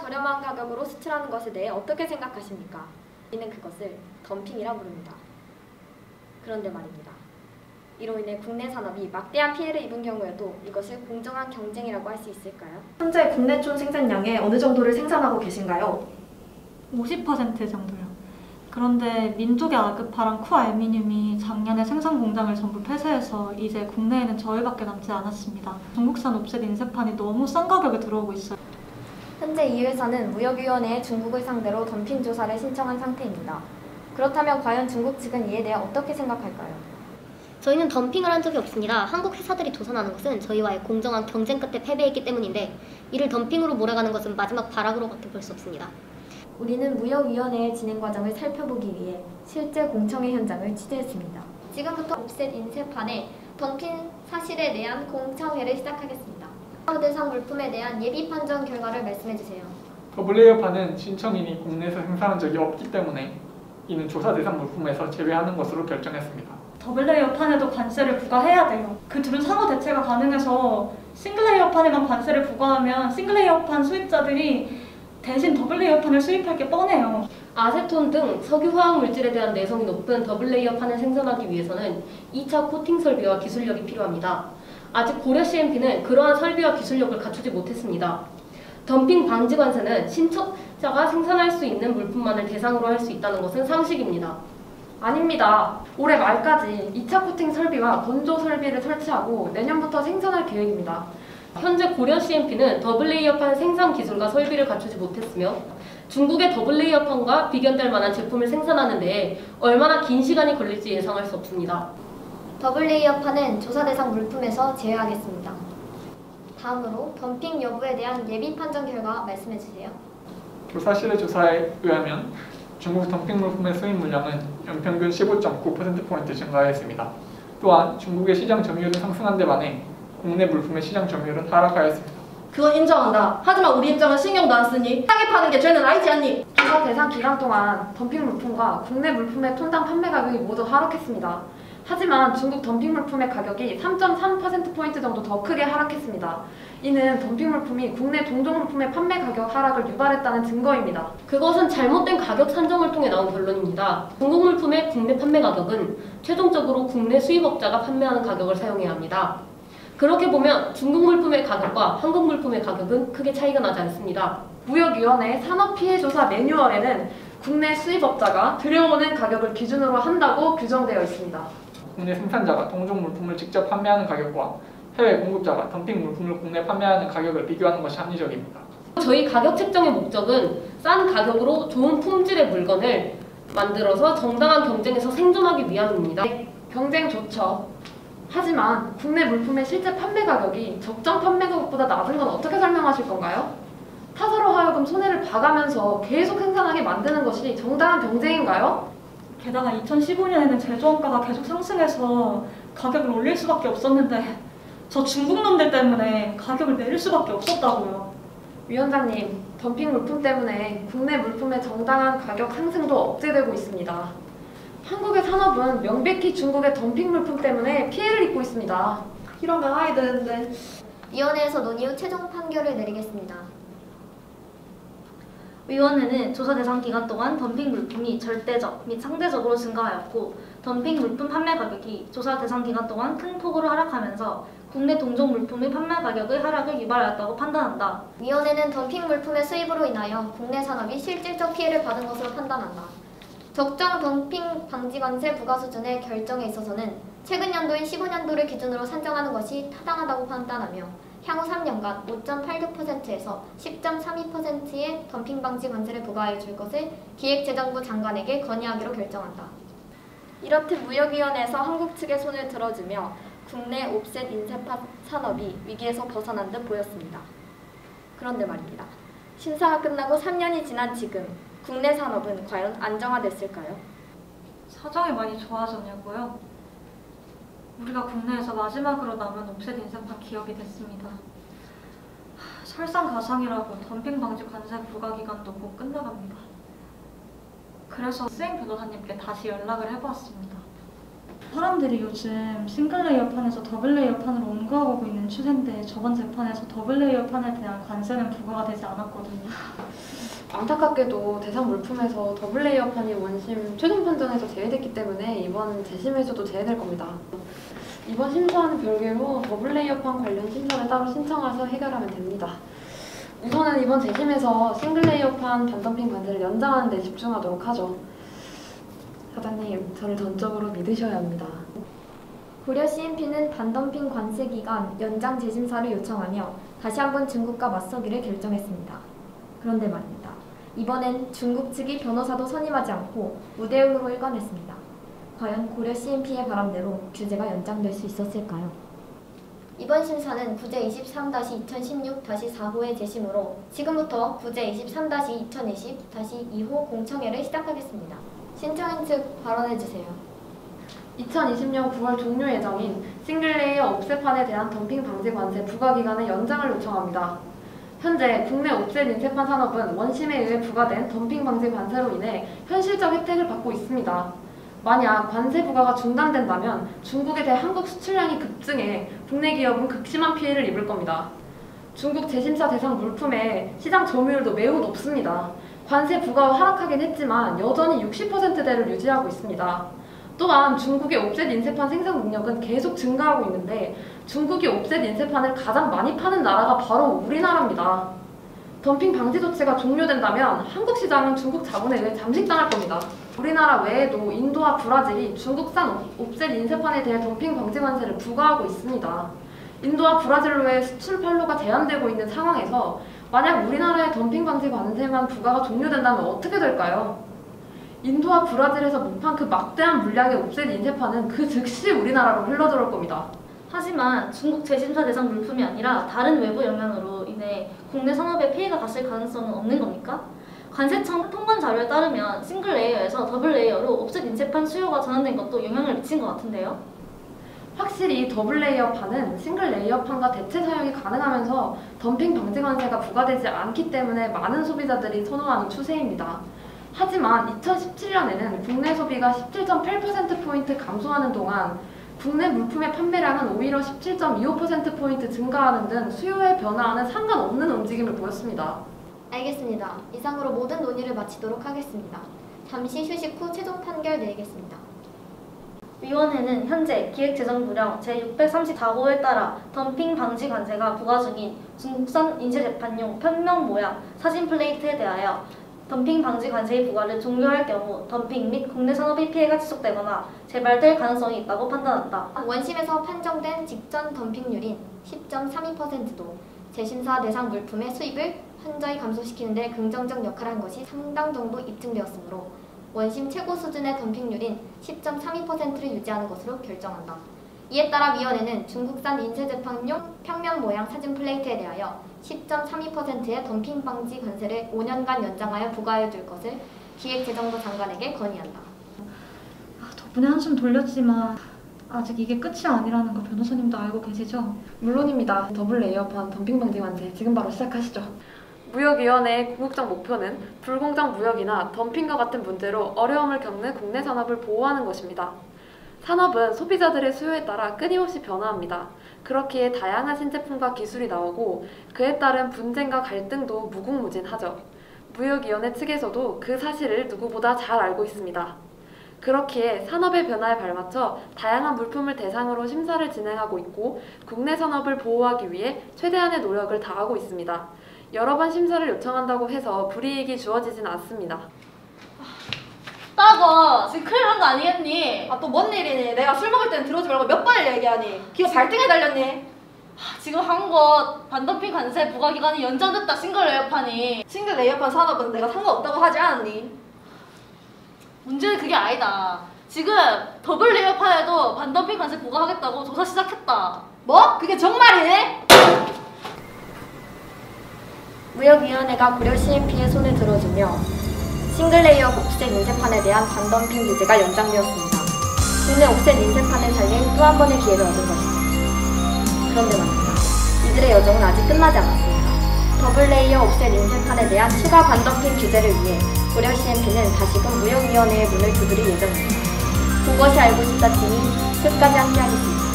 저렴한 가격으로 수출하는 것에 대해 어떻게 생각하십니까? 우리는 그것을 덤핑이라 부릅니다. 그런데 말입니다. 이로 인해 국내 산업이 막대한 피해를 입은 경우에도 이것을 공정한 경쟁이라고 할 수 있을까요? 현재 국내 촌 생산량의 어느 정도를 생산하고 계신가요? 50% 정도요. 그런데 민족의 아급파랑 쿠알미늄이 작년에 생산 공장을 전부 폐쇄해서 이제 국내에는 저희밖에 남지 않았습니다. 중국산 옵셋 인쇄판이 너무 싼 가격에 들어오고 있어요. 현재 이 회사는 무역위원회에 중국을 상대로 덤핑 조사를 신청한 상태입니다. 그렇다면 과연 중국 측은 이에 대해 어떻게 생각할까요? 저희는 덤핑을 한 적이 없습니다. 한국 회사들이 도산하는 것은 저희와의 공정한 경쟁 끝에 패배했기 때문인데 이를 덤핑으로 몰아가는 것은 마지막 발악으로밖에 볼 수 없습니다. 우리는 무역위원회의 진행 과정을 살펴보기 위해 실제 공청회 현장을 취재했습니다. 지금부터 옵셋 인쇄판의 덤핑 사실에 대한 공청회를 시작하겠습니다. 대상 물품에 대한 예비 판정 결과를 말씀해주세요. 더블레이어판은 신청인이 국내에서 생산한 적이 없기 때문에 이는 조사 대상 물품에서 제외하는 것으로 결정했습니다. 더블레이어판에도 관세를 부과해야 돼요. 그 둘은 상호 대체가 가능해서 싱글레이어판에만 관세를 부과하면 싱글레이어판 수입자들이 대신 더블레이어판을 수입할 게 뻔해요. 아세톤 등 석유 화학 물질에 대한 내성이 높은 더블레이어판을 생산하기 위해서는 2차 코팅 설비와 기술력이 필요합니다. 아직 고려 CMP는 그러한 설비와 기술력을 갖추지 못했습니다. 덤핑 방지 관세는 신청자가 생산할 수 있는 물품만을 대상으로 할 수 있다는 것은 상식입니다. 아닙니다. 올해 말까지 2차 코팅 설비와 건조 설비를 설치하고 내년부터 생산할 계획입니다. 현재 고려 CMP는 더블레이어판 생산 기술과 설비를 갖추지 못했으며 중국의 더블레이어판과 비견될 만한 제품을 생산하는 데에 얼마나 긴 시간이 걸릴지 예상할 수 없습니다. 더블레이어판은 조사 대상 물품에서 제외하겠습니다. 다음으로 덤핑 여부에 대한 예비 판정 결과 말씀해주세요. 조사실의 조사에 의하면 중국 덤핑 물품의 수입 물량은 연평균 15.9%포인트 증가하였습니다. 또한 중국의 시장 점유율은 상승한 데 반해 국내 물품의 시장 점유율은 하락하였습니다. 그건 인정한다. 하지만 우리 입장은 신경도 안 쓰니 싸게 파는 게 죄는 아니지 않니? 조사 대상 기간 동안 덤핑 물품과 국내 물품의 톤당 판매 가격이 모두 하락했습니다. 하지만 중국 덤핑 물품의 가격이 3.3%포인트 정도 더 크게 하락했습니다. 이는 덤핑 물품이 국내 동종 물품의 판매 가격 하락을 유발했다는 증거입니다. 그것은 잘못된 가격 산정을 통해 나온 결론입니다. 중국 물품의 국내 판매 가격은 최종적으로 국내 수입업자가 판매하는 가격을 사용해야 합니다. 그렇게 보면 중국 물품의 가격과 한국 물품의 가격은 크게 차이가 나지 않습니다. 무역위원회 산업피해조사 매뉴얼에는 국내 수입업자가 들여오는 가격을 기준으로 한다고 규정되어 있습니다. 국내 생산자가 동종 물품을 직접 판매하는 가격과 해외 공급자가 덤핑 물품을 국내 판매하는 가격을 비교하는 것이 합리적입니다. 저희 가격 책정의 목적은 싼 가격으로 좋은 품질의 물건을 만들어서 정당한 경쟁에서 생존하기 위함입니다. 경쟁 좋죠. 하지만 국내 물품의 실제 판매 가격이 적정 판매 가격보다 낮은 건 어떻게 설명하실 건가요? 타사로 하여금 손해를 봐가면서 계속 생산하게 만드는 것이 정당한 경쟁인가요? 게다가 2015년에는 제조원가가 계속 상승해서 가격을 올릴 수밖에 없었는데 저 중국 놈들 때문에 가격을 내릴 수밖에 없었다고요. 위원장님, 덤핑 물품 때문에 국내 물품의 정당한 가격 상승도 억제되고 있습니다. 한국의 산업은 명백히 중국의 덤핑 물품 때문에 피해를 입고 있습니다. 이러면 아야 되는데. 위원회에서 논의 후 최종 판결을 내리겠습니다. 위원회는 조사 대상 기간 동안 덤핑 물품이 절대적 및 상대적으로 증가하였고 덤핑 물품 판매 가격이 조사 대상 기간 동안 큰 폭으로 하락하면서 국내 동종 물품의 판매 가격의 하락을 유발하였다고 판단한다. 위원회는 덤핑 물품의 수입으로 인하여 국내 산업이 실질적 피해를 받은 것으로 판단한다. 적정 덤핑 방지 관세 부과 수준의 결정에 있어서는 최근 연도인 15년도를 기준으로 산정하는 것이 타당하다고 판단하며 향후 3년간 5.86%에서 10.32%의 덤핑 방지 관세를 부과해 줄 것을 기획재정부 장관에게 건의하기로 결정한다. 이렇듯 무역위원회에서 한국 측의 손을 들어주며 국내 옵셋 인쇄판 산업이 위기에서 벗어난 듯 보였습니다. 그런데 말입니다. 심사가 끝나고 3년이 지난 지금 국내 산업은 과연 안정화됐을까요? 사정이 많이 좋아졌냐고요? 우리가 국내에서 마지막으로 남은 옵셋 인쇄판 기업이 됐습니다. 설상가상이라고 덤핑 방지 관세 부과 기간도 곧 끝나갑니다. 그래서 수행 변호사님께 다시 연락을 해보았습니다. 사람들이 요즘 싱글레이어 판에서 더블레이어 판으로 옮겨가고 있는 추세인데 저번 재판에서 더블레이어 판에 대한 관세는 부과가 되지 않았거든요. 안타깝게도 대상 물품에서 더블레이어판이 원심 최종 판정에서 제외됐기 때문에 이번 재심에서도 제외될 겁니다. 이번 심사와는 별개로 더블레이어판 관련 심사를 따로 신청해서 해결하면 됩니다. 우선은 이번 재심에서 싱글레이어판 반덤핑 관세를 연장하는 데 집중하도록 하죠. 사장님, 저를 전적으로 믿으셔야 합니다. 고려 CNP는 반덤핑 관세 기간 연장 재심사를 요청하며 다시 한번 중국과 맞서기를 결정했습니다. 그런데 말입니다. 이번엔 중국 측이 변호사도 선임하지 않고 무대응으로 일관했습니다. 과연 고려 CNP의 바람대로 규제가 연장될 수 있었을까요? 이번 심사는 구제 23-2016-4호의 재심으로 지금부터 구제 23-2020-2호 공청회를 시작하겠습니다. 신청인 측 발언해주세요. 2020년 9월 종료 예정인 싱글레이어 옵세판에 대한 덤핑 방지 관세 부과 기간의 연장을 요청합니다. 현재 국내 옵셋 인쇄판 산업은 원심에 의해 부과된 덤핑 방지 관세로 인해 현실적 혜택을 받고 있습니다. 만약 관세 부과가 중단된다면 중국에 대해 한국 수출량이 급증해 국내 기업은 극심한 피해를 입을 겁니다. 중국 재심사 대상 물품의 시장 점유율도 매우 높습니다. 관세 부과가 하락하긴 했지만 여전히 60%대를 유지하고 있습니다. 또한 중국의 옵셋 인쇄판 생산 능력은 계속 증가하고 있는데 중국이 옵셋 인쇄판을 가장 많이 파는 나라가 바로 우리나라입니다. 덤핑 방지 조치가 종료된다면 한국 시장은 중국 자본에 의해 잠식당할 겁니다. 우리나라 외에도 인도와 브라질이 중국산 옵셋 인쇄판에 대해 덤핑 방지 관세를 부과하고 있습니다. 인도와 브라질로의 수출 판로가 제한되고 있는 상황에서 만약 우리나라의 덤핑 방지 관세만 부과가 종료된다면 어떻게 될까요? 인도와 브라질에서 못판 그 막대한 물량의 옵셋 인쇄판은 그 즉시 우리나라로 흘러들어올 겁니다. 하지만 중국 재심사 대상 물품이 아니라 다른 외부 영향으로 인해 국내 산업에 피해가 갔을 가능성은 없는 겁니까? 관세청 통관 자료에 따르면 싱글 레이어에서 더블 레이어로 옵셋 인쇄판 수요가 전환된 것도 영향을 미친 것 같은데요? 확실히 더블 레이어판은 싱글 레이어판과 대체 사용이 가능하면서 덤핑 방지 관세가 부과되지 않기 때문에 많은 소비자들이 선호하는 추세입니다. 하지만 2017년에는 국내 소비가 17.8%포인트 감소하는 동안 국내 물품의 판매량은 오히려 17.25%포인트 증가하는 등 수요의 변화와는 상관없는 움직임을 보였습니다. 알겠습니다. 이상으로 모든 논의를 마치도록 하겠습니다. 잠시 휴식 후 최종 판결 내리겠습니다. 위원회는 현재 기획재정부령 제634호에 따라 덤핑 방지 관세가 부과 중인 중국산 인쇄재판용 편명 모양 사진 플레이트에 대하여 덤핑 방지 관세의 부과를 종료할 경우 덤핑 및 국내 산업의 피해가 지속되거나 재발될 가능성이 있다고 판단한다. 원심에서 판정된 직전 덤핑률인 10.32%도 재심사 대상 물품의 수입을 현저히 감소시키는 데 긍정적 역할을 한 것이 상당 정도 입증되었으므로 원심 최고 수준의 덤핑률인 10.32%를 유지하는 것으로 결정한다. 이에 따라 위원회는 중국산 인쇄재판용 평면 모양 사진 플레이트에 대하여 10.32%의 덤핑 방지 관세를 5년간 연장하여 부과해 줄 것을 기획재정부 장관에게 건의한다. 덕분에 한숨 돌렸지만 아직 이게 끝이 아니라는 거 변호사님도 알고 계시죠? 물론입니다. 더블 레이어판 덤핑 방지 관세 지금 바로 시작하시죠. 무역위원회의 궁극적 목표는 불공정 무역이나 덤핑과 같은 문제로 어려움을 겪는 국내 산업을 보호하는 것입니다. 산업은 소비자들의 수요에 따라 끊임없이 변화합니다. 그렇기에 다양한 신제품과 기술이 나오고 그에 따른 분쟁과 갈등도 무궁무진하죠. 무역위원회 측에서도 그 사실을 누구보다 잘 알고 있습니다. 그렇기에 산업의 변화에 발맞춰 다양한 물품을 대상으로 심사를 진행하고 있고 국내 산업을 보호하기 위해 최대한의 노력을 다하고 있습니다. 여러 번 심사를 요청한다고 해서 불이익이 주어지진 않습니다. 따거 지금 큰일 난 거 아니겠니? 아 또 뭔 일이니? 내가 술 먹을 때는 들어오지 말고 몇 번을 얘기하니? 기어 발등에 달렸니? 지금 한 것 반덤핑 관세 부과 기간이 연장됐다. 싱글 레이어판이. 싱글 레이어판 산업은 내가 상관없다고 하지 않았니? 문제는 그게 아니다. 지금 더블 레이어판에도 반덤핑 관세 부과하겠다고 조사 시작했다. 뭐? 그게 정말이네? 무역위원회가 고려 CNP의 손을 들어주며 싱글레이어 옵셋 인쇄판에 대한 반덤핑 규제가 연장되었습니다. 국내 옵셋 인쇄판을 살린 또 한 번의 기회를 얻은 것이죠. 그런데 말입니다. 이들의 여정은 아직 끝나지 않았습니다. 더블레이어 옵셋 인쇄판에 대한 추가 반덤핑 규제를 위해 고려 CNP는 다시금 무역위원회의 문을 두드릴 예정입니다. 그것이 알고 싶다 팀이 끝까지 함께하겠습니다.